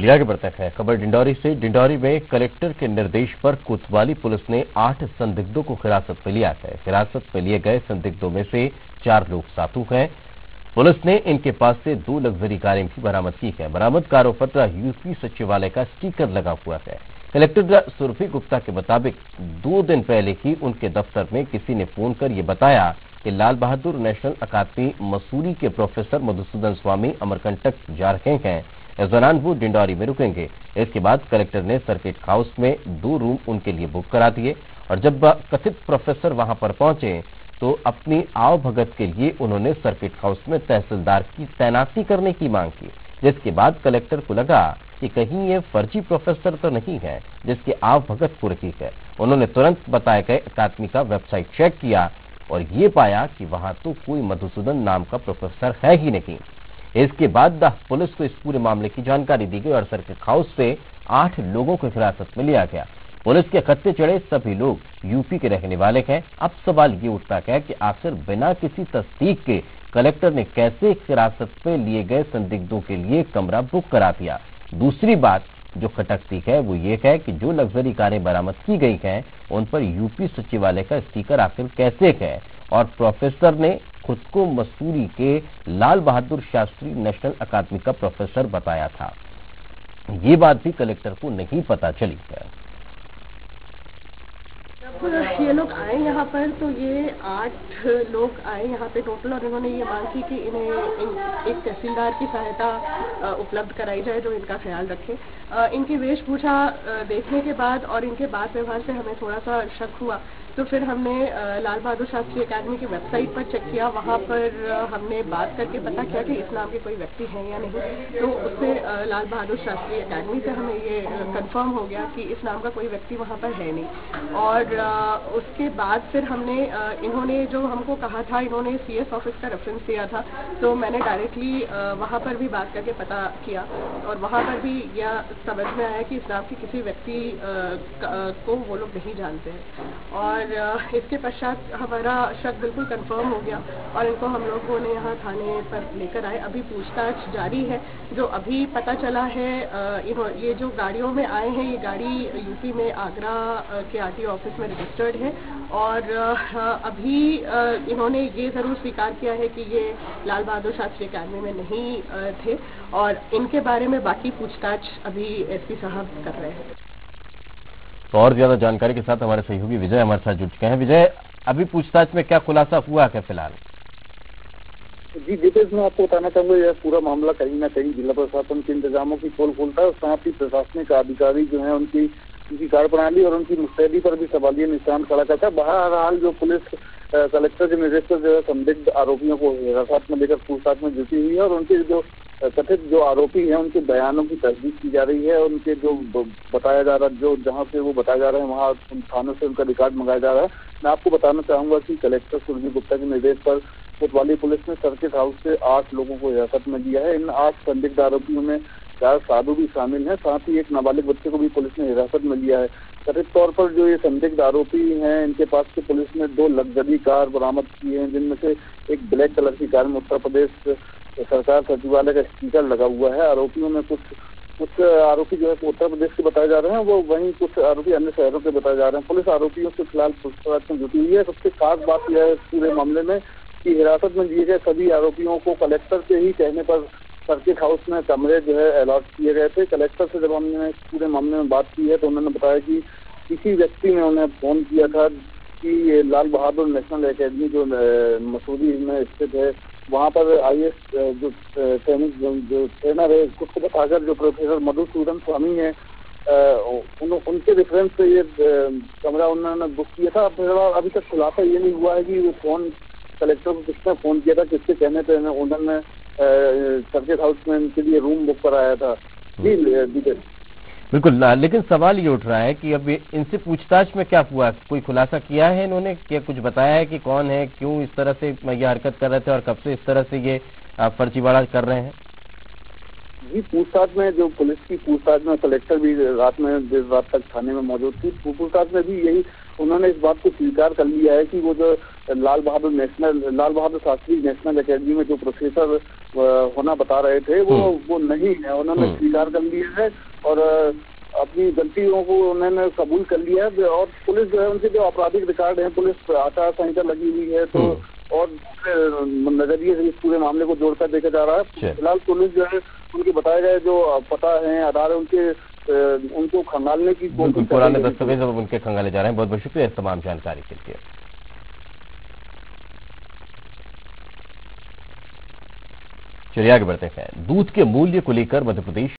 चलिए आगे बढ़ते हैं। खबर डिंडौरी से। डिंडौरी में कलेक्टर के निर्देश पर कोतवाली पुलिस ने 8 संदिग्धों को हिरासत में लिया है। हिरासत में लिए गए संदिग्धों में से 4 लोग साधु हैं। पुलिस ने इनके पास से 2 लग्जरी कारें भी बरामद की है। बरामद कारों पर यूपी सचिवालय का स्टिकर लगा हुआ है। कलेक्टर सुरभि गुप्ता के मुताबिक 2 दिन पहले ही उनके दफ्तर में किसी ने फोन कर ये बताया कि लाल बहादुर नेशनल अकादमी मसूरी के प्रोफेसर मधुसूदन स्वामी अमरकंटक जा रहे हैं। इस दौरान वो डिंडौरी में रुकेंगे। इसके बाद कलेक्टर ने सर्किट हाउस में 2 रूम उनके लिए बुक करा दिए और जब कथित प्रोफेसर वहां पर पहुंचे तो अपनी आव भगत के लिए उन्होंने सर्किट हाउस में तहसीलदार की तैनाती करने की मांग की, जिसके बाद कलेक्टर को लगा कि कहीं ये फर्जी प्रोफेसर तो नहीं है जिसकी आव भगत हो रही है। उन्होंने तुरंत बताए गए अकादमी का वेबसाइट चेक किया और ये पाया कि वहां तो कोई मधुसूदन नाम का प्रोफेसर है ही नहीं। इसके बाद पुलिस को इस पूरे मामले की जानकारी दी गई और सर्किट हाउस से 8 लोगों को हिरासत में लिया गया। पुलिस के खत्ते चढ़े सभी लोग यूपी के रहने वाले हैं। अब सवाल ये उठता है कि आखिर बिना किसी तस्दीक के कलेक्टर ने कैसे हिरासत में लिए गए संदिग्धों के लिए कमरा बुक करा दिया। दूसरी बात जो खटकती है वो ये है कि जो लग्जरी कारें बरामद की गई हैं उन पर यूपी सचिवालय का स्टिकर आखिर कैसे है और प्रोफेसर ने खुद को मसूरी के लाल बहादुर शास्त्री नेशनल अकादमी का प्रोफेसर बताया था। ये बात भी कलेक्टर को नहीं पता चली है। जब ये लोग आए यहाँ पर तो ये 8 लोग आए यहाँ पे टोटल और इन्होंने ये मांग की कि इन्हें एक तहसीलदार की सहायता उपलब्ध कराई जाए जो इनका ख्याल रखे। इनकी वेशभूषा देखने के बाद और इनके बात व्यवहार से हमें थोड़ा सा शक हुआ, तो फिर हमने लाल बहादुर शास्त्री अकादमी की वेबसाइट पर चेक किया। वहाँ पर हमने बात करके पता किया कि इस नाम के कोई व्यक्ति हैं या नहीं। तो उससे लाल बहादुर शास्त्री अकादमी से हमें ये कंफर्म हो गया कि इस नाम का कोई व्यक्ति वहाँ पर है नहीं। और उसके बाद फिर हमने इन्होंने जो हमको कहा था, इन्होंने CS ऑफिस का रेफरेंस दिया था, तो मैंने डायरेक्टली वहाँ पर भी बात करके पता किया और वहाँ पर भी यह समझ में आया कि इस नाम के किसी व्यक्ति को वो लोग नहीं जानते हैं। और इसके पश्चात हमारा शक बिल्कुल कंफर्म हो गया और इनको हम लोगों ने यहाँ थाने पर लेकर आए। अभी पूछताछ जारी है। जो अभी पता चला है ये जो गाड़ियों में आए हैं ये गाड़ी यूपी में आगरा के RTO ऑफिस में रजिस्टर्ड है और अभी इन्होंने ये जरूर स्वीकार किया है कि ये लाल बहादुर शास्त्री अकादमी में नहीं थे और इनके बारे में बाकी पूछताछ अभी SP साहब कर रहे हैं। तो और ज्यादा जानकारी के साथ हमारे सहयोगी विजय हमारे साथ जुड़ चुके हैं। विजय, अभी पूछताछ में क्या खुलासा हुआ है फिलहाल? जी डिटेल्स में आपको बताना चाहूंगा, यह पूरा मामला कहीं ना कहीं जिला प्रशासन के इंतजामों की पोल खोलता है और साथ ही प्रशासनिक अधिकारी जो है उनकी कार्यप्रणाली और उनकी मुस्तैदी पर भी सवालिया निशान खड़ा करता है। बहरहाल जो पुलिस कलेक्टर के निर्देश पर जो है संदिग्ध आरोपियों को हिरासत में लेकर पूछताछ में जुटी हुई है और उनके जो कथित जो आरोपी हैं उनके बयानों की तस्दीक की जा रही है। उनके जो बताया जा रहा है, जो जहां से वो बताया जा रहे हैं वहां थानों से उनका रिकॉर्ड मंगाया जा रहा है। मैं आपको बताना चाहूंगा कि कलेक्टर सुरभि गुप्ता के निर्देश पर कोतवाली पुलिस ने सर्किट हाउस से 8 लोगों को हिरासत में लिया है। इन 8 संदिग्ध आरोपियों में 4 साधु भी शामिल हैं, साथ ही एक नाबालिग बच्चे को भी पुलिस ने हिरासत में लिया है। कथित तौर पर जो ये संदिग्ध आरोपी हैं इनके पास से पुलिस ने 2 लग्जरी कार बरामद की हैं, जिनमें से एक ब्लैक कलर की कार में उत्तर प्रदेश सरकार सचिवालय का स्टिकर लगा हुआ है। आरोपियों में कुछ आरोपी जो है उत्तर प्रदेश के बताए जा रहे हैं, वो वहीं कुछ आरोपी अन्य शहरों के बताए जा रहे हैं। पुलिस आरोपियों से फिलहाल पूछताछ में जुटी हुई है। सबसे खास बात यह है पूरे मामले में कि हिरासत में लिए गए सभी आरोपियों को कलेक्टर के ही कहने पर सर्किट हाउस में कमरे जो है अलॉट किए गए थे। कलेक्टर से जब हमने पूरे मामले में बात की है तो उन्होंने बताया कि किसी व्यक्ति ने उन्हें फोन किया था कि ये लाल बहादुर नेशनल अकेडमी जो मसूरी में स्थित है वहाँ पर IAS जो ट्रेनर है उसको बताकर जो प्रोफेसर मधुसूदन स्वामी है उनके रेफरेंस से ये कमरा उन्होंने बुक किया था। अभी तक खुलासा ये नहीं हुआ है कि वो फोन कलेक्टर को किसने फोन किया था, किसके कहने पे उन्होंने सर्किट हाउस में इनके लिए रूम बुक कराया था। जी बिल्कुल, लेकिन सवाल ये उठ रहा है कि अब इनसे पूछताछ में क्या हुआ, कोई खुलासा किया है इन्होंने, क्या कुछ बताया है कि कौन है, क्यों इस तरह से ये हरकत कर रहे थे और कब से इस तरह से ये फर्जीवाड़ा कर रहे हैं? जी, पूछताछ में जो पुलिस की पूछताछ में कलेक्टर भी रात में देर रात तक थाने में मौजूद थी। पूछताछ में भी यही उन्होंने इस बात को स्वीकार कर लिया है कि वो जो लाल बहादुर शास्त्री नेशनल एकेडमी में जो प्रोफेसर होना बता रहे थे वो नहीं है। उन्होंने स्वीकार कर लिया है और अपनी गलतियों को उन्होंने कबूल कर लिया है। और पुलिस जो है उनके जो आपराधिक रिकॉर्ड है, पुलिस आचार संहिता लगी हुई है, तो और नजरिए से इस पूरे मामले को जोड़कर देखा जा रहा है। फिलहाल पुलिस जो है उनके बताए गए जो पता है, आधार है, उनको खंगालने की बिल्कुल पुराने दस्तावेज अब उनके खंगाले जा रहे हैं। बहुत बहुत शुक्रिया इस तमाम जानकारी के लिए। चलिए आगे बढ़ते हैं। दूध के मूल्य को लेकर मध्य प्रदेश